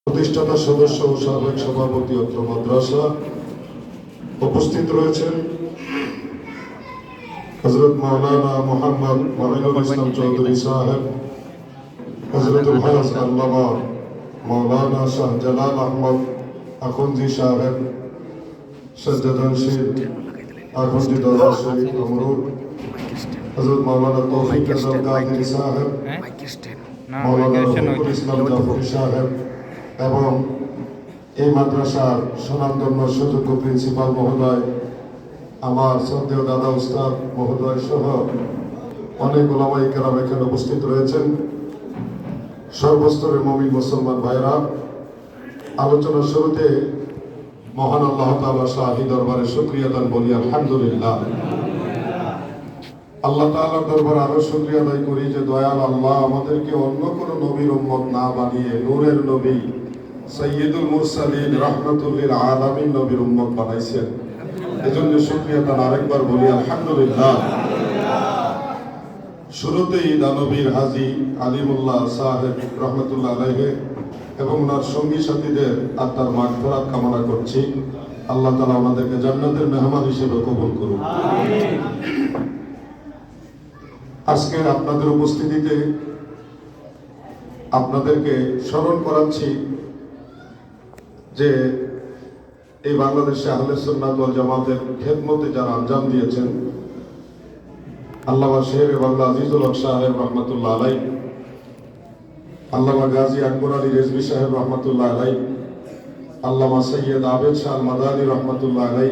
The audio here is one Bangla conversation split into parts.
প্রতিষ্ঠাতা সদস্য ও সাবেক সভাপতি অত্র মাদ্রাসা উপস্থিত রয়েছেন হযরত মাওলানা মোহাম্মদ মঈনুল ইসলাম চৌধুরী সাহেব, হযরতুল হাজ আল্লামা মাওলানা শাহজালাল আহমদ আখুন্দি সাহেব, সজ্জাদানশীল আখুন্দি দরবার শরীফ আমরুল, হযরত মাওলানা তৌফিক আজম কাদরি সাহেব, মাওলানা রফিকুল ইসলাম জাফরি সাহেব এবং এই মাদ্রাসার স্বনামধন্য সুযোগ্য প্রিন্সিপাল মহোদয়, আমার শ্রদ্ধেয় দাদা উস্তাদ মহোদয় সহ অনেক ওলামায়ে কেরাম এখানে উপস্থিত রয়েছেন। সর্বস্তরের মুমিন মুসলমান ভাইরা, আলোচনার শুরুতে মহান আল্লাহ তাআলা শাহী দরবারে শুকরিয়া দান বলি আলহামদুলিল্লাহ। আল্লাহ তাআলার দরবারে আরো শুকরিয়া আদায় করি যে দয়াল আল্লাহ আমাদেরকে অন্য কোনো নবীর উম্মত না বানিয়ে নূরের নবী সাইয়্যিদুল মুরসালিন রাহমাতুল লিল আলামিন নবীর উম্মত বানাইছেন। এজন্য শুকরিয়া দান আরেকবার বলি আলহামদুলিল্লাহ। শুরুতেই দানবীর হাজী আলিমুল্লাহ সাহেব রহমতুল্লাহ আলাইহি এবং ওনার সঙ্গী সাথীদের আত্মার মাগফিরাত কামনা করছি। আল্লাহ তাআলা আমাদেরকে জান্নাতের মেহমান হিসেবে কবুল করুন। আজকে আপনাদের উপস্থিতিতে আপনাদেরকে স্মরণ করাচ্ছি যে এই বাংলাদেশে আহলে সুন্নাত ওয়াল জামাতের খেদমতে যারা আঞ্জাম দিয়েছেন, আল্লামা শের বাংলা আজিজুল হক সাহেব রহমতুল্লাহ আলাই, আল্লামা গাজী আকবর আলী রেজভী সাহেব রহমতুল্লাহ আলাই, আল্লামা সৈয়দ আবেদ শাহ মাদানী রহমতুল্লাহ আলাই,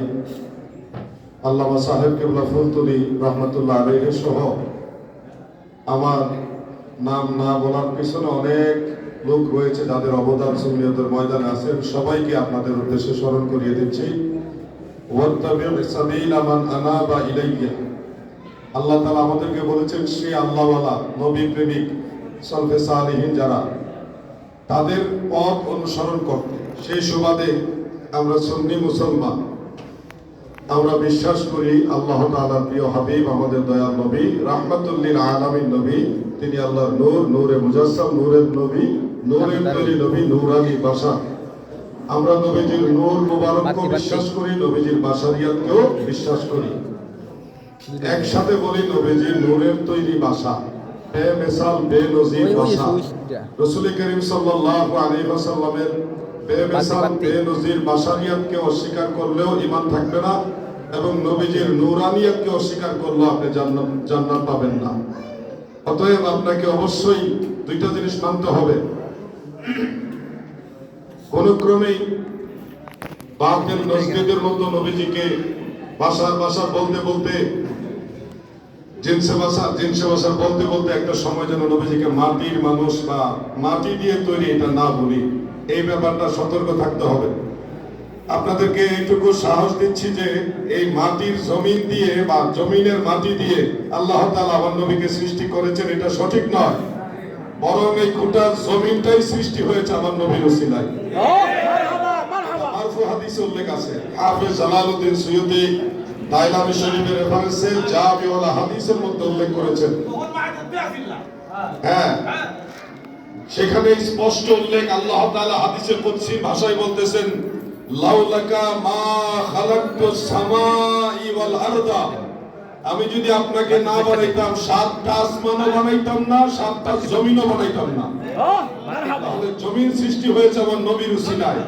আল্লামা সাহেব কেবলা ফুলতুলি রহমতুল্লাহ আলাই সহ আমার নাম না বলার পিছনে অনেক লোক রয়েছে যাদের অবদান সুন্নিয়তের ময়দানে আছেন। সবাইকে আপনাদের উদ্দেশ্যে স্মরণ করিয়ে দিচ্ছি। ওয়াত্তাবি' সাবিলা মান আনাবা ইলাইয়া। আল্লাহ তাআলা আমাদেরকে বলেছেন সেই আল্লাহওয়ালা নবী প্রেমিক সালফে সালিহিন যারা, তাদের পথ অনুসরণ করতে। সেই সুবাদে আমরা সুন্নি মুসলমান, আমরা বিশ্বাস করি আল্লাহ তাআলার প্রিয় হাবিব আমাদের দয়াল নবী রাহমাতুল লিল আলামিন নবী, তিনি আল্লাহর নূর, নূরে মুজাসসাম, নূরের নবী, নূরের তৈরি নবী, নূরানী বাশা। আমরা নবীজির নূর মুবারককে বিশ্বাস করি, নবীজির বাশারিয়াতকেও বিশ্বাস করি। একসাথে বলি নবীজির নূরের তৈরি বাশা, বেমিসাল বেনজির বাশা। রাসূল করিম সাল্লাল্লাহু আলাইহি ওয়াসাল্লামের বেমিসাল বেনজির বাশারিয়াতকে অস্বীকার করলেও ঈমান থাকবে না এবং নবীজির নূরানিয়াতকে অস্বীকার করলেও আপনি জান্নাত পাবেন না। অতএব আপনাকে অবশ্যই দুইটা জিনিস মানতে হবে। কোন ক্রমেই বাতিল নজদীদের মতো নবীজিকে ভাষার ভাষা বলতে বলতে, জিনসে ভাষা বলতে বলতে একটা সময় যেন নবীজিকে মাটির মানুষ বা মাটি দিয়ে তৈরি এটা না বলি, এই ব্যাপারটা সতর্ক থাকতে হবে। আপনাদেরকে এইটুকু সাহস দিচ্ছি যে এই মাটির জমিন দিয়ে বা জমিনের মাটি দিয়ে আল্লাহ তাআলা আমার নবীকে সৃষ্টি করেছেন এটা সঠিক নয়, বরং এই গোটা জমিনটাই সৃষ্টি হয়েছে আমার নবীর ওসিলায়। মারফু হাদিসে উল্লেখ আছে, হাফেজ জালালউদ্দিন সুয়ুতী দাইলামি শরীফের রেফারেন্সে জামিউল হাদিসের মধ্যে উল্লেখ করেছেন। হ্যাঁ, সেখানে স্পষ্ট উল্লেখ, আল্লাহ তাআলা হাদিসের কুদসি ভাষায় বলতেছেন, লাউলাকা মা খালাকতুস সামাই ওয়াল আরদা। আমি যদি আপনাকে না বানাইতাম, সাতটা আসমানও বানাইতাম না, সাতটা জমিনও বানাইতাম না। তাহলে জমিন সৃষ্টি হয়েছে আমার নবীর উসিলায়।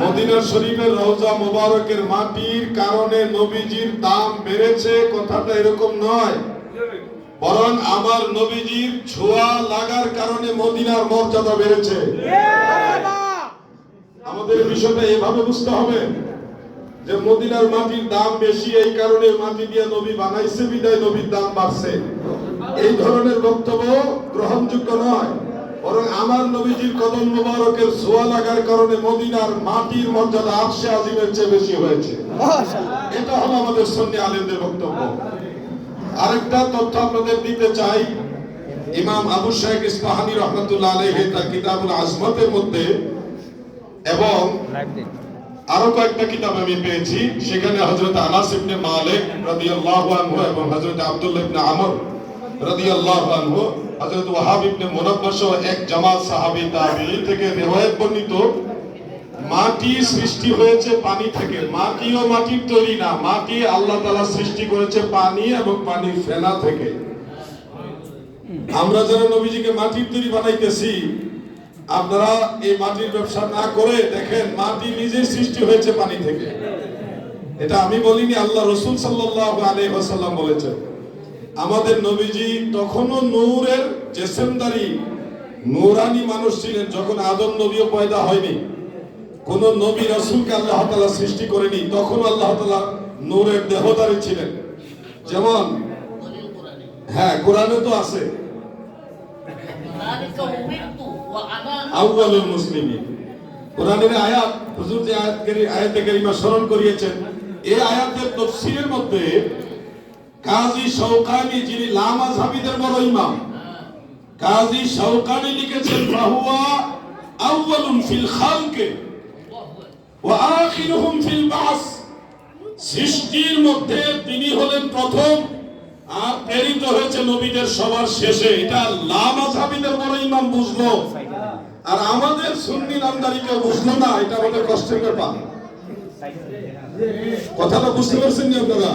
মদিনা শরীফের রওজা মুবারকের মাটির কারণে নবীজির দাম বেড়েছে, কথাটা এরকম নয়, বরং আমার নবীজির ছোঁয়া লাগার কারণে মদিনার মর্যাদা বেড়েছে। আমাদের বিষয়টা এভাবে বুঝতে হবে যে মদিনার মাটির দাম বেশি, এই কারণে মাটি দিয়ে নবী বানাইছে বিদায় নবীর দাম বাড়ছে, এই ধরনের বক্তব্য গ্রহণযোগ্য নয়। বরং আমার নবীজির কদম মুবারকের ছোঁয়া লাগার কারণে মদিনার মাটির মর্যাদা আরশে আজিমের চেয়ে বেশি হয়েছে। এটা হলো আমাদের সুন্নি আলেমদের বক্তব্য। আরেকটা তথ্য আপনাদের দিতে চাই, ইমাম আবু শাইখ ইসফাহানি রহমাতুল্লাহ আলাইহি তার কিতাবুল আজমতের মধ্যে এবং আরো কয়েকটা কিতাব আমি পেয়েছি, সেখানে হযরত আনাস ইবনে মালিক রাদিয়াল্লাহু আনহু এবং হযরত আব্দুল্লাহ ইবনে আমর রাদিয়াল্লাহু আনহু, হযরত ওয়াহাব ইবনে মুনাব্বাহ সহ এক জামাত সাহাবী তাবেঈন থেকে রিওয়ায়াত বর্ণিত, মাটি সৃষ্টি হয়েছে পানি থেকে। মাটিও মাটির তৈরি না, মাটি আল্লাহ তাআলা সৃষ্টি করেছে পানি এবং পানির ফেনা থেকে। আমরা যারা নবীজিকে মাটির তৈরি বানাইতেছি, আপনারা এই মাটির ব্যবসা না করে দেখেন মাটি নিজেই সৃষ্টি হয়েছে পানি থেকে। এটা আমি বলিনি, আল্লাহ রাসূল সাল্লাল্লাহু আলাইহি ওয়াসাল্লাম বলেছেন। আমাদের নবীজি তখনও নূরের জিসমদারি নূরানি মানুষ ছিলেন, যখন আদম নবীও পয়দা হয়নি, কোন নবী রাসূলকে আল্লাহ তাআলা সৃষ্টি করেনি, তখন আল্লাহ তাআলা নূরের দেহধারী ছিলেন। যেমন হ্যাঁ, কোরআনে তো আছে আউয়ালুল মুসলিমিন, কোরআনের আয়াত, হুজুর যে আয়াতে কারিমা স্মরণ করিয়েছেন, এই আয়াতের তাফসীরের মধ্যে কাজী শাওকানি, যিনি লামাযহাবীদের বড় ইমাম, কাজী শাওকানি লিখেছেন ফাহুয়া আউয়ালুন ফিল খালকি ওয়া আখিরুহুম ফিল বাস। সৃষ্টির মধ্যে তিনি হলেন প্রথম, আর প্রেরিত হয়েছে নবীদের সবার শেষে। এটা লামাযহাবীদের বড় ইমাম বুঝলো, আর আমাদের সুন্নি নামদারিকে বুঝলো না। এটা আমাদের কষ্টের ব্যাপার। কথাটা বুঝতে পারছেন না আপনারা?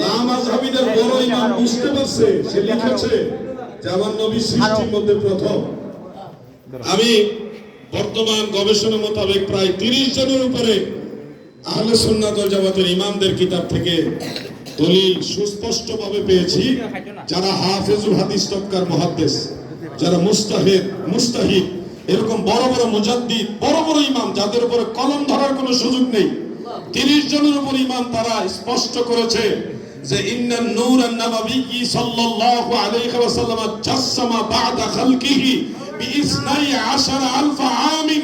লামাযহাবীদের বড় ইমাম বুঝতে পারছে, সে লিখেছে যে আমার নবী সৃষ্টির মধ্যে প্রথম। আমি বর্তমান গবেষণা মোতাবেক প্রায় 30 জনের উপরে আহলে সুন্নাত ওয়াল জামাতের ইমামদের কিতাব থেকে দলিল সুস্পষ্টভাবে পেয়েছি, যারা হাফেজুল হাদিস তবকার মুহাদ্দিস, যারা মুস্তাহিদ, এরকম বড় বড় মুজাদ্দিদ, বড় বড় ইমাম, যাদের উপরে কলম ধরার কোনো সুযোগ নেই, 30 জনের উপর ইমাম, তারা স্পষ্ট করেছে যে ইন্নান নূরান নাবাবী সাল্লাল্লাহু আলাইহি ওয়াসাল্লাম জাসসামা বা'দা খালকিহি বি12 আলফ আমিন।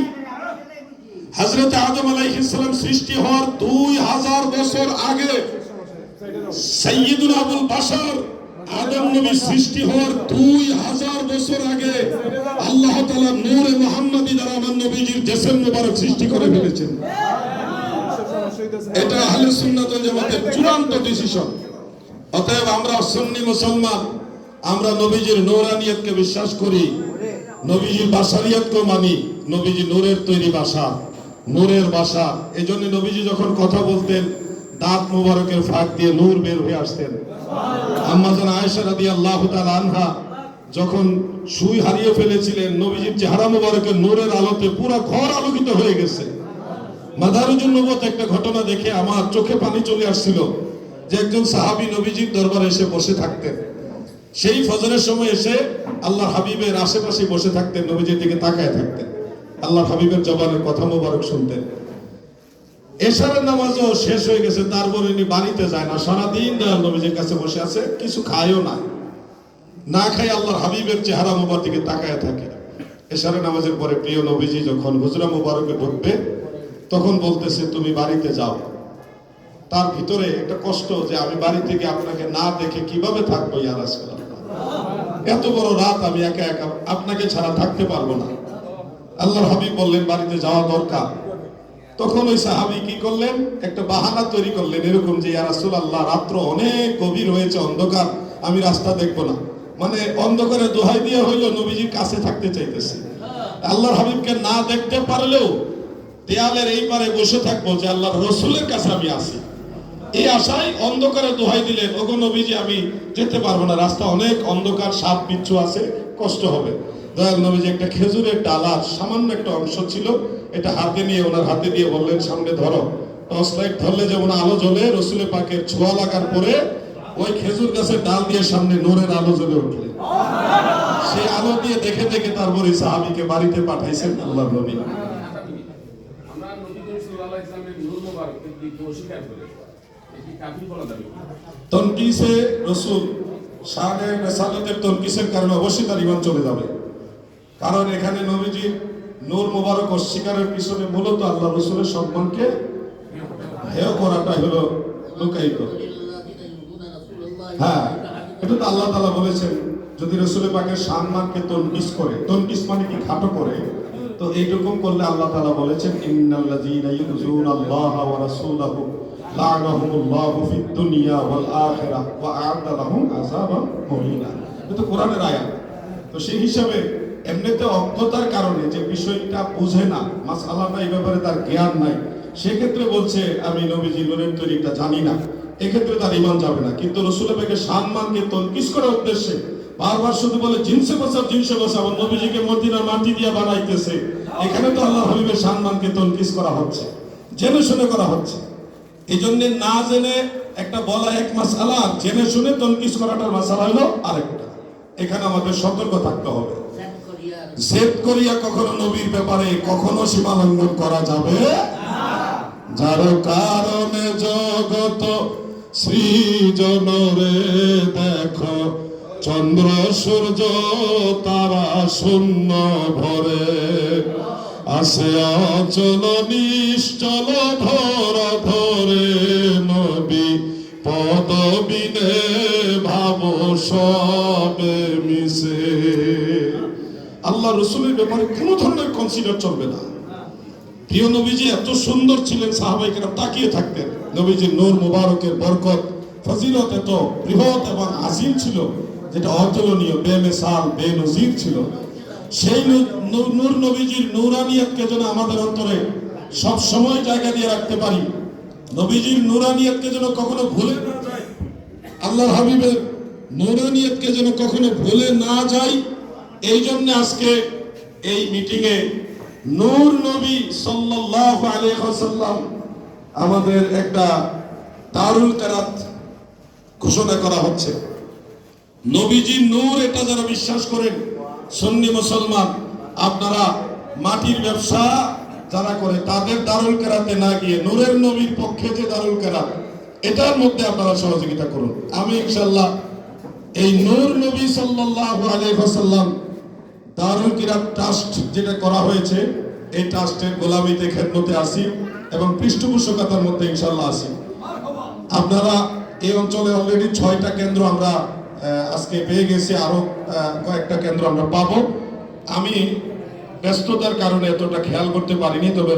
হযরত আদম আলাইহিস সালাম সৃষ্টি হওয়ার 2000 বছর আগে, সাইয়্যিদুল আবুল বাশার আদম নবী সৃষ্টি হওয়ার 2000 বছর আগে আল্লাহ তাআলা নূরে মুহাম্মাদী দ্বারা আমার নবীজির জিসম মুবারক সৃষ্টি করে ফেলেছেন। এটা আহলে সুন্নাত ওয়াল জামাতের চূড়ান্ত ডিসিশন। অতএব আমরা সুন্নি মুসলমান, আমরা নবীজির নূরানিয়তকে বিশ্বাস করি, নবীজির বাশারিয়তকে মানি। নবীজি নূরের তৈরি বাসা, নূরের বাসা। এজন্য নবীজি যখন কথা বলতেন, দাঁত মুবারকের ফাঁক দিয়ে নূর বের হয়ে আসতেন। আম্মা জান আয়েশা রাদিয়াল্লাহু তাআলা আনহা যখন সুই হারিয়ে ফেলেছিলেন, নবীজির চেহারা মুবারকের নূরের আলোতে পুরো ঘর আলোকিত হয়ে গেছে। মাদারুজুন নবুওয়াত একটা ঘটনা দেখে আমার চোখে পানি চলে আসছিল, যে একজন সাহাবী নবীজির দরবারে এসে বসে থাকতেন। সেই ফজরের সময় এসে আল্লাহর হাবিবের আশেপাশে বসে থাকতেন, নবীজির দিকে তাকায় থাকতেন, আল্লাহর হাবিবের জবানের কথা মুবারক শুনতেন। এশারের নামাজও শেষ হয়ে গেছে, তারপরে উনি বাড়িতে যায় না, সারাদিন নবীজির কাছে বসে আছে, কিছু খায়ও না, না খায় আল্লাহর হাবিবের চেহারা মুবারক দিকে তাকায় থাকে। এশারের নামাজের পরে প্রিয় নবীজি যখন হুজরা মুবারকে ঢুকবে, তখন বলতেছে তুমি বাড়িতে যাও। তার ভিতরে একটা কষ্ট, যে আমি বাড়ি থেকে আপনাকে না দেখে কিভাবে থাকবো ইয়া রাসূলুল্লাহ, এত বড় রাত আমি একা একা আপনাকে ছাড়া থাকতে পারবো না। আল্লাহর হাবিব বললেন বাড়িতে যাওয়া দরকার। তখন ওই সাহাবী কি করলেন, একটা বাহানা তৈরি করলেন, এরকম যে ইয়া রাসূলুল্লাহ, রাত্র অনেক গভীর হয়েছে, অন্ধকার, আমি রাস্তা দেখবো না। মানে অন্ধকারে দোহাই দিয়ে হইলো নবীজির কাছে থাকতে চাইতেছে। আল্লাহর হাবিবকে না দেখতে পারলেও দেয়ালের এই পারে বসে থাকবো, যে আল্লাহর রাসূলের কাছে আমি আসি, এই আশায় অন্ধকারে দোহাই দিলেন, ওগো নবীজি আমি যেতে পারবো না, রাস্তা অনেক অন্ধকার, সাপ বিচ্ছু আছে, কষ্ট হবে। দয়াল নবীজি একটা খেজুরের ডালার সামান্য একটা অংশ ছিল, এটা হাতে নিয়ে ওনার হাতে দিয়ে বললেন সামনে ধরো। টর্চ লাইট ধরলে যেমন আলো জ্বলে, রাসূলের পাকের ছোঁয়া লাগার পরে ওই খেজুর গাছের ডাল দিয়ে সামনে নূরের আলো জ্বলে উঠলে, সেই আলো দিয়ে দেখে দেখে তারপরে সাহাবীকে বাড়িতে পাঠাইছেন আল্লাহর নবী। আমরা নবী করিম সাল্লাল্লাহু আলাইহি ওয়াসাল্লামের নূর মুবারকের দিকে অস্বীকার করি, এটি কাফির বলা যাবে না। তনকিসে রাসূল শানে রিসালাতের তনকিসের কারণে অবশ্যই তার ঈমান চলে যাবে। কারণ এখানে নবীজির নূর মুবারক অস্বীকারের পিছনে মূলত আল্লাহ রাসূলের সম্মানকে হেয় করাটাই হলো লুকায়িত। হ্যাঁ, এটা তো আল্লাহ তাআলা বলেছেন, যদি রাসূলের পাকের সম্মানকে তনকিস করে, তনকিস মানে কি খাটো করে, তো এইরকম করলে আল্লাহ তাআলা বলেছেন ইন্নাল্লাযীনা ইউযুনাল্লাহা ওয়া রাসূলাহু লা'নাহুমুল্লাহু ফিদ দুনিয়া ওয়াল আখিরাহ ওয়া আ'আদ্দা লাহুম আযাবান মুহিনা। কিন্তু কোরআনের আয়াত। তো সেই হিসাবে এমনিতে অজ্ঞতার কারণে যে বিষয়টা বুঝে না, মাসআলাটা এই ব্যাপারে তার জ্ঞান নাই, সেক্ষেত্রে বলছে আমি নবীজি নূরের তৈরিটা জানি না, এক্ষেত্রে তার ঈমান যাবে না। কিন্তু রাসূল পাকের সম্মানকে তনকিস করার উদ্দেশ্যে বারবার শুধু বলে জিনসে বসা, নবীজিকে মদিনার মাটি দিয়ে বানাইতেছে, এখানে তো আল্লাহ হাবিবের সম্মানকে তনকিস করা হচ্ছে, জেনে শুনে করা হচ্ছে। এই জন্য না জেনে একটা বলা এক মাসআলা, জেনে শুনে তনকিস করাটার মাসআলা হলো আরেকটা। এখানে আমাদের সতর্ক থাকতে হবে। জেদ করিয়া কখনো নবীর ব্যাপারে কখনো সীমা লঙ্ঘন করা যাবে না। যার কারণে জগত সৃজন রে দেখো, চন্দ্র সূর্য তারা শূন্য ভরে, আসে অচল নিশ্চল ধরা ধরে, নবী পদবিনে ভাব সবে মিশে। আল্লাহ রসুলের ব্যাপারে কোনো ধরনের কনসিডার চলবে না। প্রিয় নবীজি এত সুন্দর ছিলেন, সাহাবায়ে কেরাম তাকিয়ে থাকতেন। নবীজির নূর মুবারকের বরকত ফজিলত এত বৃহৎ এবং আজিম ছিল, যেটা অতুলনীয়, বেমিসাল, বেনজির ছিল। সেই নূর নবীজির নূরানিয়তকে যেন আমাদের অন্তরে সব সময় জায়গা দিয়ে রাখতে পারি, নবীজির নূরানিয়তকে যেন কখনো ভুলে না যাই, আল্লাহর হাবিবের নূরানিয়তকে যেন কখনো ভুলে না যাই। এই জন্য আজকে এই মিটিংয়ে নূর নবী সাল্লাল্লাহু আলাইহি ওয়াসাল্লাম আমাদের একটা দারুল কেরাত ঘোষণা করা হচ্ছে। নবীজি নূর, এটা যারা বিশ্বাস করেন সুন্নি মুসলমান, আপনারা মাটির ব্যবসা যারা করে তাদের দারুল কেরাতে না গিয়ে নূরের নবীর পক্ষে যে দারুল কেরাত, এটার মধ্যে আপনারা সহযোগিতা করুন। আমি ইনশাআল্লাহ এই নূর নবী সাল্লাল্লাহু আলাইহি ওয়াসাল্লাম দারুল কিরাত ট্রাস্ট যেটা করা হয়েছে, এই ট্রাস্টের গোলামিতে খেদমতে আসি এবং পৃষ্ঠপোষকতার মধ্যে ইনশাআল্লাহ আসি। আপনারা এই অঞ্চলে অলরেডি 6টা কেন্দ্র আমরা আজকে পেয়ে গেছি, আরো কয়েকটা কেন্দ্র আমরা পাবো। আমি ব্যস্ততার কারণে এতটা খেয়াল করতে পারিনি, তবে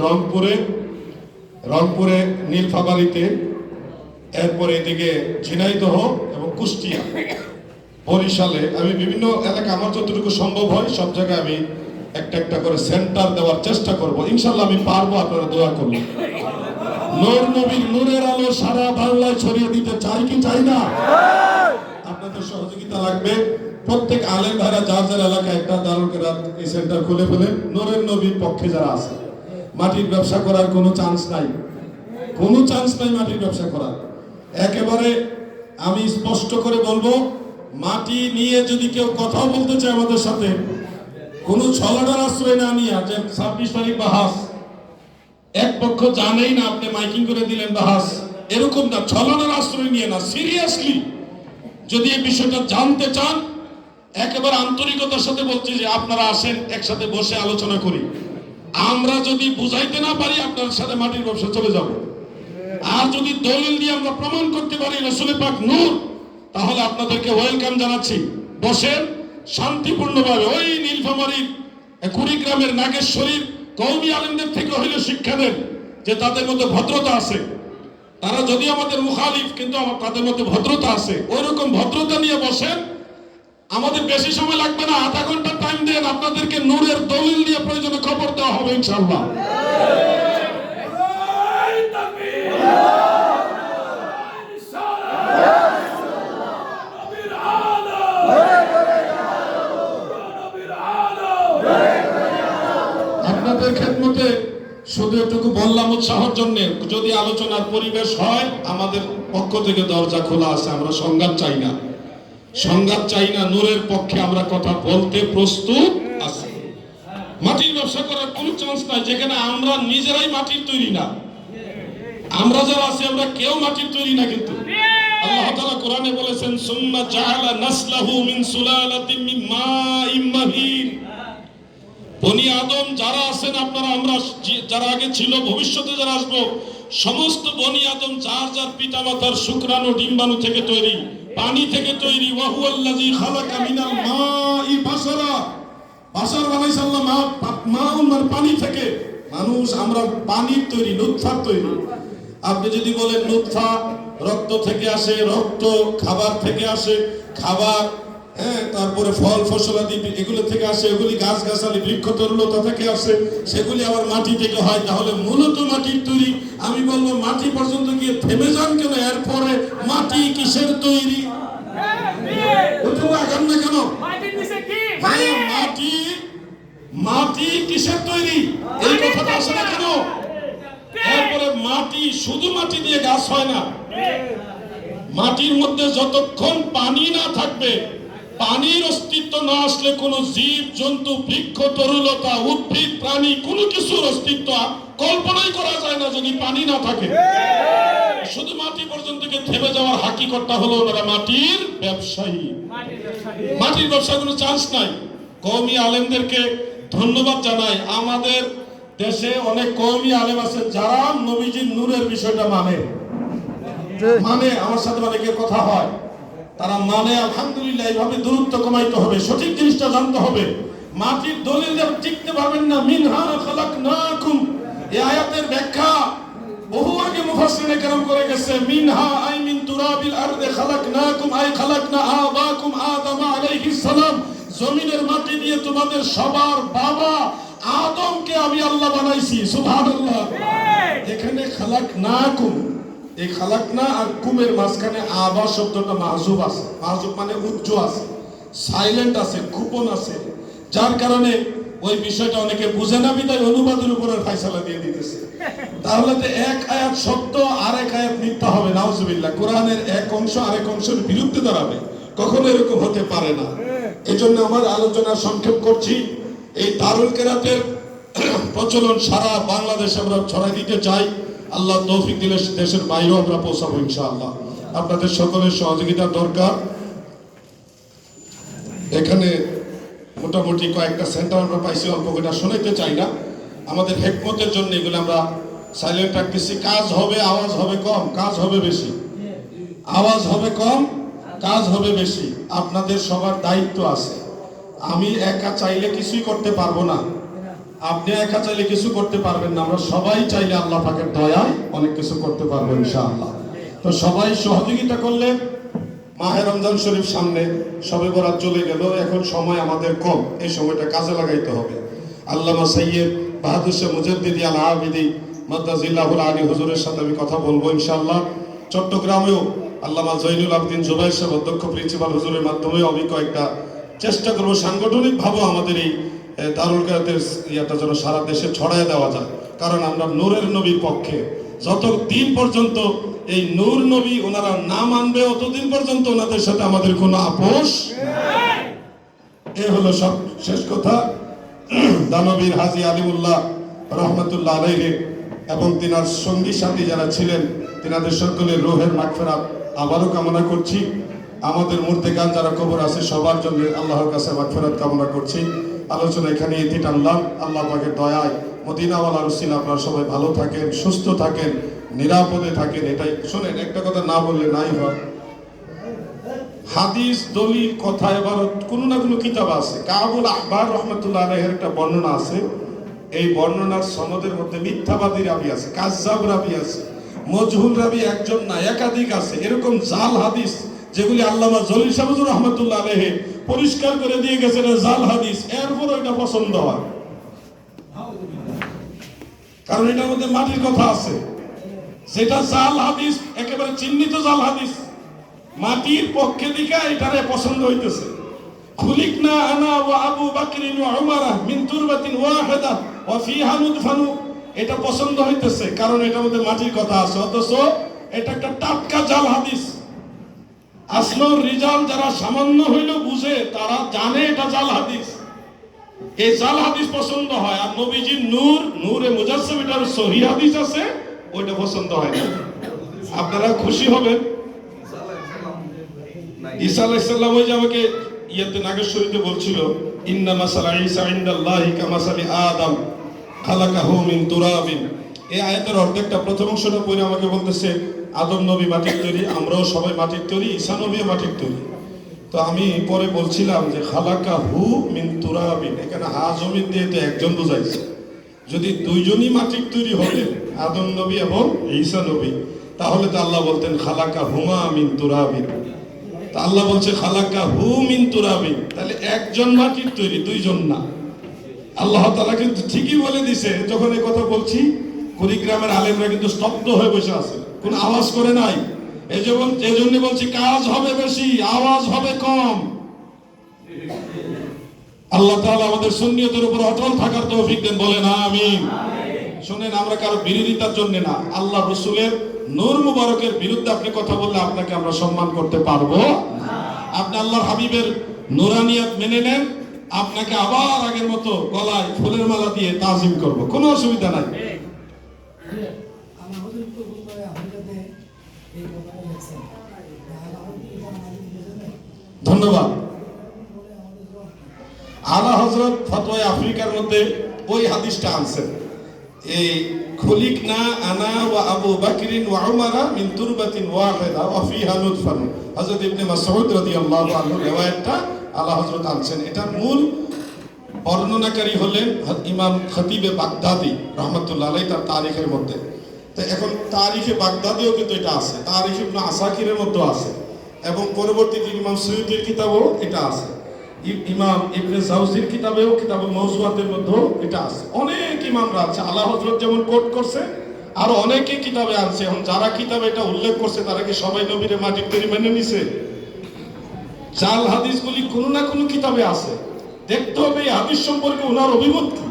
রংপুরে নীলফামারীতে, এরপরে এদিকে ঝিনাইদহ এবং কুষ্টিয়া, বরিশালে, আমি বিভিন্ন এলাকা আমার যতটুকু সম্ভব হয় সব জায়গায় আমি একটা একটা করে সেন্টার দেওয়ার চেষ্টা করব। ইনশাআল্লাহ আমি পারবো, আপনারা দোয়া করুন। নূর নবীর নূরের আলো সারা বাংলায় ছড়িয়ে দিতে চাই কি চাই না? আপনাদের সহযোগিতা লাগবে। প্রত্যেক আলেম ভাইরা যার যার এলাকায় একটা দারুল কেরাত এই সেন্টার খুলে ফেলেন। নূরের নবীর পক্ষে যারা আছে, মাটির ব্যবসা করার কোনো চান্স নাই, মাটির ব্যবসা করার। একেবারে আমি স্পষ্ট করে বলবো, মাটি নিয়ে যদি কেউ কথা বলতে চায় আমাদের সাথে, কোনো ছলাটার আশ্রয় না নিয়ে, যে 26 তারিখ বাহাস, এক পক্ষ জানেই না, আপনি মাইকিং করে দিলেন বাহাস, এরকম না, ছলনার আশ্রয় নিয়ে না, সিরিয়াসলি যদি এই বিষয়টা জানতে চান, একেবারে আন্তরিকতার সাথে বলছি যে আপনারা আসেন, একসাথে বসে আলোচনা করি। আমরা যদি বুঝাইতে না পারি, আপনার সাথে মাটির ব্যবসা চলে যাব। আর যদি দলিল দিয়ে আমরা প্রমাণ করতে পারি রাসূল পাক নূর, তাহলে আপনাদেরকে ওয়েলকাম জানাচ্ছি। বসেন শান্তিপূর্ণভাবে। ওই নীলফামারীর কুড়িগ্রামের নাগেশ্বরীর কওমি আলেমদের থেকে হইলে শিক্ষা দেন যে তাদের মধ্যে ভদ্রতা আছে। তারা যদি আমাদের মুখালিফ, কিন্তু তাদের মধ্যে ভদ্রতা আছে। ওই রকম ভদ্রতা নিয়ে বসেন। আমাদের বেশি সময় লাগবে না, আধা ঘন্টা টাইম দেন, আপনাদেরকে নূরের দলিল নিয়ে প্রয়োজনে খবর দেওয়া হবে ইনশাআল্লাহ। আপনাদের খেদমতে শুধু এটুকু বললাম উৎসাহের জন্য। যদি আলোচনার পরিবেশ হয়, আমাদের পক্ষ থেকে দরজা খোলা আছে। আমরা সংঘাত চাই না, নূরের পক্ষে আমরা কথা বলতে প্রস্তুত আছি। মাটির ব্যবসা করার কোনো চান্স নাই, যেখানে আমরা নিজেরাই মাটির তৈরি না। আমরা যারা আছি, আমরা কেউ মাটির তৈরি না। কিন্তু আল্লাহ তাআলা কোরআনে বলেছেন, সুম্মা জাআলা নাসলাহু মিন সুলালাতিন মিন মাইম মাহিন। বনি আদম যারা আছেন আপনারা, আমরা যারা আগে ছিল, ভবিষ্যতে যারা আসবো, সমস্ত বনি আদম যার যার পিতামাতার শুক্রাণু ডিম্বাণু থেকে তৈরি, পানি থেকে তৈরি। ওয়া হুয়াল্লাযী খালাকা মিনাল মাই বাশারা, বাশার বানাইছে আল্লাহ মাউন, মানে পানি থেকে মানুষ। আমরা পানির তৈরি, নুতফার তৈরি। আপনি যদি বলেন নুতফা রক্ত থেকে আসে, রক্ত খাবার থেকে আসে, খাবার হ্যাঁ, তারপরে ফল ফসলাদি এগুলো থেকে আসে, এগুলি গাছ গাছালি বৃক্ষ তরুলতা থেকে আসে, সেগুলি আবার মাটি থেকে হয়। তাহলে মূলত মাটির তৈরি। আমি বলবো মাটি পর্যন্ত গিয়ে থেমে যান কেন? এরপরে মাটি কিসের তৈরি? আগান না কেন? হ্যাঁ, মাটি কিসের তৈরি এই কথাটা আসে না কেন? এরপরে মাটি, শুধু মাটি দিয়ে গাছ হয় না। মাটির মধ্যে যতক্ষণ পানি না থাকবে, পানির অস্তিত্ব না আসলে কোন জীব জন্তু বৃক্ষ তরুলতা উদ্ভিদ প্রাণী কোনো কিছুর অস্তিত্ব কল্পনাই করা যায় না যদি পানি না থাকে। শুধু মাটি পর্যন্ত থেমে যাওয়ার হাকিকতটা হলো ওনারা মাটির ব্যবসায়ী। মাটির ব্যবসার কোনো চান্স নাই। কওমি আলেমদেরকে ধন্যবাদ জানাই। আমাদের দেশে অনেক কওমি আলেম আছে যারা নবীজির নূরের বিষয়টা মানে আমার সাথে অনেকের কথা হয়, তারা মানে আলহামদুলিল্লাহ। এইভাবে দূরত্ব কমাইতে হবে, সঠিক জিনিসটা জানতে হবে। মাটির দলিল দিয়ে টিকতে পারবেন না। মিনহা খালাকনাকুম, এই আয়াতের ব্যাখ্যা বহু আগে মুফাসসিরিনে কেরাম করে গেছে। মিনহা আই মিন তুরাবিল আরদি খালাকনাকুম আই খালাকনা আবাকুম আদম আলাইহিস সালাম, জমিনের মাটি দিয়ে তোমাদের সবার বাবা আদমকে আমি আল্লাহ বানাইছি। সুবহানাল্লাহ। এখানে খালাকনাকুম, এই খালাকনা আর কুমের মাঝখানে আবা শব্দটা মাহজুব আছে। মাহজুব মানে উচ্চ আছে, সাইলেন্ট আছে, গোপন আছে, যার কারণে ওই বিষয়টা অনেকে বুঝে না, বিদায় অনুবাদের উপরে ফয়সালা দিয়ে দিতেছে। তাহলে তো এক আয়াত সত্য আর এক আয়াত মিথ্যা হবে, নাউজুবিল্লাহ। কোরআনের এক অংশ আরেক অংশের বিরুদ্ধে দাঁড়াবে, কখনো এরকম হতে পারে না। এজন্য আমার আলোচনা সংক্ষেপ করছি। এই দারুল কেরাতের প্রচলন সারা বাংলাদেশে আমরা ছড়াই দিতে চাই। আল্লাহ তৌফিক দিলে দেশের বাইরেও আমরা পৌঁছাবো ইনশাআল্লাহ। আপনাদের সকলের সহযোগিতা দরকার। এখানে মোটামুটি কয়েকটা সেন্টার আমরা পাইছি, অল্প করে শোনাইতে চাই না। আমাদের হেকমতের জন্য এগুলো আমরা সাইলেন্ট রাখতেছি। কাজ হবে, আওয়াজ হবে কম, কাজ হবে বেশি। আওয়াজ হবে কম, কাজ হবে বেশি। আপনাদের সবার দায়িত্ব আছে। আমি একা চাইলে কিছুই করতে পারবো না, আপনি একা চাইলে কিছু করতে পারবেন না। আমরা সবাই চাইলে আল্লাহ পাকের দয়ায় অনেক কিছু করতে পারবো ইনশাআল্লাহ। তো সবাই সহযোগিতা করলে, মাহে রমজান শরীফ সামনে, শবে বরাত চলে গেল, এখন সময় আমাদের কম, এই সময়টা কাজে লাগাইতে হবে। আল্লামা সৈয়দ বাহাদুর শাহ মুজাদ্দিদি আল আবিদি মাদ্দাজিল্লাহুল আলী হুজুরের সাথে আমি কথা বলবো ইনশাআল্লাহ। চট্টগ্রামেও আল্লামা জৈনুল আবদিন জুবাইর সাহেব অধ্যক্ষ প্রিন্সিপাল হুজুরের মাধ্যমে আমি কয়েকটা চেষ্টা করবো সাংগঠনিকভাবে আমাদের এই দারুল কেরাতের ইয়াটা যেন সারা দেশে ছড়ায় দেওয়া যায়। কারণ আমরা নূরের নবীর পক্ষে। যতদিন পর্যন্ত এই নূর নবী ওনারা না মানবে, অতদিন পর্যন্ত ওনাদের সাথে আমাদের কোনো আপোষ। এ হলো সব শেষ কথা। দানবীর হাজী আলিমুল্লাহ রহমতুল্লাহ আলাইহি এবং তিনার সঙ্গী সাথী যারা ছিলেন, তিনাদের সকলের রূহের মাগফিরাত আবারও কামনা করছি। আমাদের মুর্তেকান যারা কবর আছে সবার জন্য আল্লাহর কাছে মাগফিরাত কামনা করছি। আলোচনা এখানে ইতি টানলাম। আল্লাহ পাকের দয়ায় মদিনাওয়ালার উসিলায় আপনারা সবাই ভালো থাকেন, সুস্থ থাকেন, নিরাপদে থাকেন। এটাই শোনেন, একটা কথা না বললে নাই হয়। হাদিস দলিল কথা এবার কোনো না কোনো কিতাব আছে। কাবুল আহবার রহমতুল্লাহ আলাইহির একটা বর্ণনা আছে। এই বর্ণনার সনদের মধ্যে মিথ্যাবাদী রাবি আছে, কাযযাব রাবি আছে, মজহুল রাবি একজন না একাধিক আছে। এরকম জাল হাদিস যেগুলি আল্লামা জলিল শাহবুজুর রহমতুল্লাহ আলাইহি পরিষ্কার করে দিয়ে গেছেন জাল হাদিস, এরপর এটা পছন্দ হয়, কারণ এটার মধ্যে মাটির কথা আছে। যেটা জাল হাদিস, একেবারে চিহ্নিত জাল হাদিস, মাটির পক্ষে দিকে এটারে পছন্দ হইতেছে। খুলিকনা আনা ওয়া আবু বকর ওয়া উমর মিন তুরবাতিন ওয়াহিদা ওয়া ফিহা নুদফানু, এটা পছন্দ হইতেছে কারণ এটার মধ্যে মাটির কথা আছে। অথচ এটা একটা টাটকা জাল হাদিস। আসল রিজাল যারা সামান্য হইলেও বুঝে, তারা জানে এটা জাল হাদিস। এই জাল হাদিস পছন্দ হয়। আর নবীজির নূর, নূরে মুজাসসাম, এটার সহিহ হাদিস আছে, ওইটা পছন্দ হয় না। আপনারা খুশি হবেন। ঈসা আলাইহিস সালাম ওই যে আমাকে ইয়াতে নাগেশ্বরীতে বলছিল, ইন্না মাসালা ঈসা ইনদাল্লাহি কামাসালি আদম খালাকাহু মিন তুরাবিন। এই আয়াতের অর্ধেকটা প্রথম অংশটা পড়ে আমাকে বলতেছে আদম নবী মাটির তৈরি, আমরাও সবাই মাটির তৈরি, ঈসা নবীও মাটির তৈরি। তো আমি পরে বলছিলাম যে খালাকাহু মিন তুরাবিন, এখানে হা জমিন দিয়ে তো একজন বোঝাইছে। যদি দুইজনই মাটির তৈরি হতেন, আদম নবী এবং ঈসা নবী, তাহলে তো আল্লাহ বলতেন খালাকাহুমা মিন তুরাবিন। তা আল্লাহ বলছে খালাকা হু মিন তুরাবিন, তাহলে একজন মাটির তৈরি, দুইজন না। আল্লাহ তাআলা কিন্তু ঠিকই বলে দিছে। যখন এই কথা বলছি, কুড়িগ্রামের আলেমরা কিন্তু স্তব্ধ হয়ে বসে আছে, কোন আওয়াজ করে নাই। এই জন্য বলছি কাজ হবে বেশি, আওয়াজ হবে কম। আল্লাহ তাআলা আমাদের সুন্নিয়তের উপর অটল থাকার তৌফিক দেন, বলেন আমিন। শুনেন, আমরা কারো বিরোধিতার জন্য না, আল্লাহ রসুলের নূর মুবারকের বিরুদ্ধে আপনি কথা বললে আপনাকে আমরা সম্মান করতে পারবো না। আপনি আল্লাহর হাবিবের নুরানিয়াত মেনে নেন, আপনাকে আবার আগের মতো গলায় ফুলের মালা দিয়ে তাজিম করব, কোনো অসুবিধা নাই। ধন্যবাদ। আলা হযরত ফতোয়া আফ্রিকার মধ্যে ওই হাদিসটা আনছেন, এই খুলিকনা আনা ওয়া আবু বকরিন ওয়া উমারা মিন তুরবাতিন ওয়াহিদা ওয়া ফিহা নুতফান। হযরত ইবনে মাসউদ রাদিয়াল্লাহু আনহু riwayatটা আলা হযরত আনছেন। এটার মূল বর্ণনাকারী হলেন ইমাম খতিবে বাগদাদি রাহমাতুল্লাহ আলাইহি তার তারিখের মধ্যে। তো এখন তারিখে বাগদাদিও কিন্তু এটা আছে, তারিখ ইবনে আসাকিরের মধ্যেও আছে, এবং পরবর্তীতে ইমাম সুয়ুতির কিতাবেও এটা আছে, ইমাম ইবনে জাওজির কিতাবেও, কিতাবুল মাওসুআতের মধ্যেও এটা আছে। অনেক ইমামরা আছে, আলা হযরত যেমন কোট করছে, আর অনেকে কিতাবে আছে। এখন যারা কিতাবে এটা উল্লেখ করছে তারা কি সবাই নবীর মাটির তৈরি মেনে নিছে? জাল হাদিসগুলি কোনো না কোনো কিতাবে আছে, দেখতে হবে এই হাদিস সম্পর্কে ওনার অভিমত কি,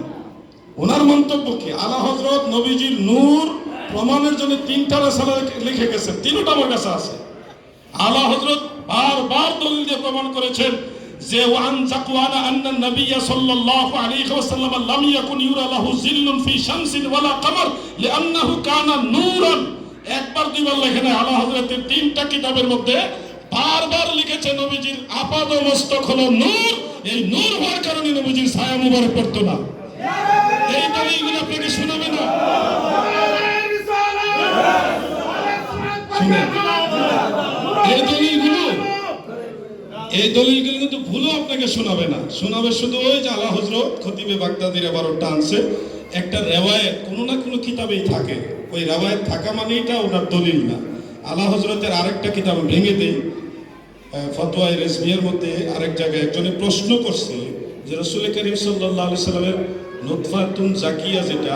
ওনার মন্তব্য কি। আলা হযরত নবীজির নূর প্রমাণের জন্য 3টা রাসালা লিখে গেছেন, 3টা আমার কাছে আছে। আলা হযরত বারবার দলিল দিয়ে প্রমাণ করেছেন যে ওয়ান যাকওয়ানা আন্না নবী সাল্লাল্লাহু আলাইহি ওয়াসাল্লাম লাম ইয়াকুন ইউরা লাহু জিল্লুন ফি শামসিন ওয়ালা কমর লিআন্নাহু কানা নূরান। একবার দুইবার লেখে না, আলা হযরতের 3টা কিতাবের মধ্যে বারবার লিখেছে নবীজির আপাদ মস্তক হলো নূর, এই নূর হওয়ার কারণে নবীজির ছায়া মুবারক পড়তো না। এই দলিলগুলো আপনাকে শোনাবে না, শুনেন এই দলিলগুলো কিন্তু ভুলও আপনাকে শোনাবে না, শোনাবে শুধু ওই যে আলা হযরত খতিবে বাগদাদির এবারটা আনছে। একটা রেওয়ায়েত কোনো না কোনো কিতাবেই থাকে, ওই রেওয়ায়েত থাকা মানে এটা ওনার দলিল না। আলা হযরতের আরেকটা কিতাব ভেঙে দেই, ফতোয়ায়ে রেজভিয়ার মধ্যে আরেক জায়গায় একজনে প্রশ্ন করছে যে রাসূল করিম সাল্লাল্লাহু আলাইহি সাল্লামের নুতফাতুন জাকিয়া, যেটা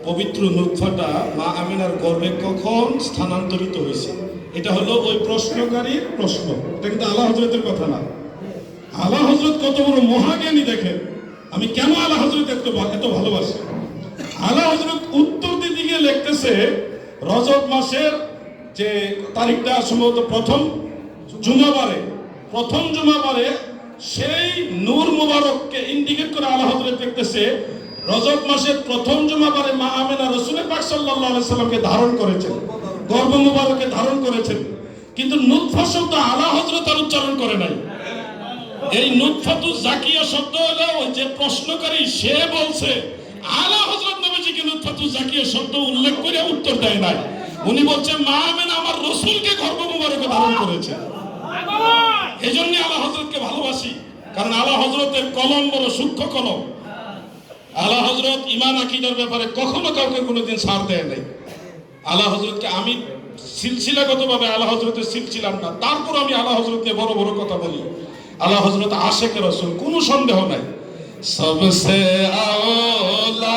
পবিত্র নুতফাটা মা আমিনার গর্ভে কখন স্থানান্তরিত হয়েছে। এটা হলো ওই প্রশ্নকারীর প্রশ্ন, এটা কিন্তু আলা হযরতের কথা না। আলা হযরত কত বড় মহাজ্ঞানী দেখেন, আমি কেন আলা হযরত এত ভালোবাসি। আলা হযরত উত্তর দিতে গিয়ে লিখতেছে রজব মাসের যে তারিখটা সম্ভবত প্রথম জুমাবারে সেই নূর মুবারককে ইন্ডিকেট করে আলা হযরত লিখতেছে রজব মাসের প্রথম জুমাবারে মা আমিনা রাসূল পাক সাল্লাল্লাহু আলাইহি সাল্লামকে ধারণ করেছেন, গর্ভ মুবারকে ধারণ করেছেন, কিন্তু নুতফা শব্দ আলা হযরত আর উচ্চারণ করে নাই। এই নুতফাতু জাকিয়া শব্দ হলো ওই যে প্রশ্নকারী সে বলছে, আলা হযরত নবীজিকে নুতফাতু জাকিয়া শব্দ উল্লেখ করে উত্তর দেয় নাই। উনি বলছে মা আমিনা আমার রাসূলকে গর্ভ মুবারকে ধারণ করেছে। এজন্য আলা হযরতকে ভালোবাসি, কারণ আলা হযরতের কলম বড় সূক্ষ্ম কলম। আলা হযরত ঈমান আকীদার ব্যাপারে কখনো কাউকে কোনোদিন ছাড় দেয় নাই। আলা হযরতকে আমি সিলসিলাগতভাবে আলা হযরতের সিলসিলাম না, তারপর আমি আলা হযরতকে বড় বড় কথা বলি। আলা হযরত আশিকে রাসূল, কোনো সন্দেহ নাই। সবসে আওলা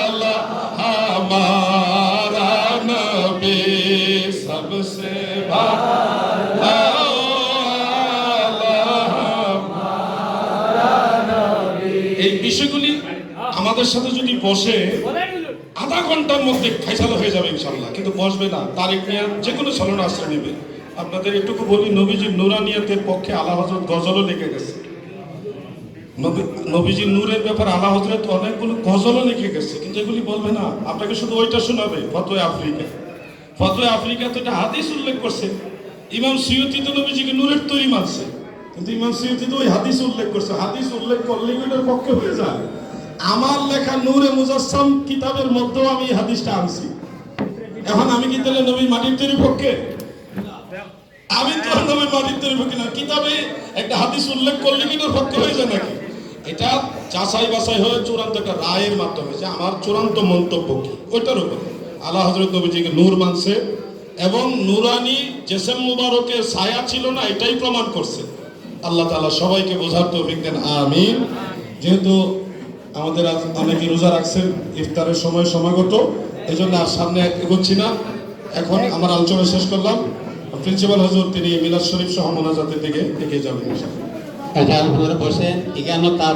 আলা হামারা নবী, সবসে ভালা আলা হামারা নবী। এই বিষয়গুলি আমাদের সাথে যদি বসে আধা ঘন্টার মধ্যে ফয়সালা হয়ে যাবে ইনশাআল্লাহ, কিন্তু বসবে না, তারিখ নিয়ে যে কোনো ছলনা আশ্রয় নেবে। আপনাদের একটুকু বলি, নবীজির নুরানিয়াতের পক্ষে আলা হযরত গজলও লিখে গেছে। নবীজির নূরের ব্যাপারে আলা হযরত অনেকগুলো গজলও লিখে গেছে, কিন্তু এগুলি বলবে না, আপনাকে শুধু ওইটা শোনাবে। ফতোয়া আফ্রিকা তো এটা হাদিস উল্লেখ করছে। ইমাম সুয়ুতি তো নবীজিকে নূরের তৈরি মানছে, কিন্তু ইমাম সুয়ুতি তো ওই হাদিস উল্লেখ করছে। হাদিস উল্লেখ করলে এটার পক্ষে হয়ে যায়। আমার লেখা নূরে মুজাসসাম কিতাবের মধ্যেও আমি এই হাদিসটা আনছি। এখন আমি কি তাহলে নবী মাটির তৈরি পক্ষে? আমি তো নবী মাটির তৈরি পক্ষে না। কিতাবে একটা হাদিস উল্লেখ করলে কি তোর পক্ষে হয়ে যায় নাকি? এটা যাচাই বাছাই হয়ে চূড়ান্ত একটা রায়ের মাধ্যমে যে আমার চূড়ান্ত মন্তব্য কি, ওইটার উপর। আলা হযরত নবীজিকে নূর মানছে, এবং নুরানি জেসেম মুবারকের ছায়া ছিল না, এটাই প্রমাণ করছে। আল্লাহ তাআলা সবাইকে বোঝার তৌফিক দেন, আমিন। যেহেতু আমাদের আজ অনেকে রোজা রাখছেন, ইফতারের সময় সমাগত, এই জন্য আর সামনে এগোচ্ছি না। এখন আমার আলোচনা শেষ করলাম। প্রিন্সিপাল হুজুর তিনি মিলাদ শরীফ সহ মোনাজাতের দিকে এগিয়ে যাবেন। আচ্ছা, আপনারা বসেন। এখানে তার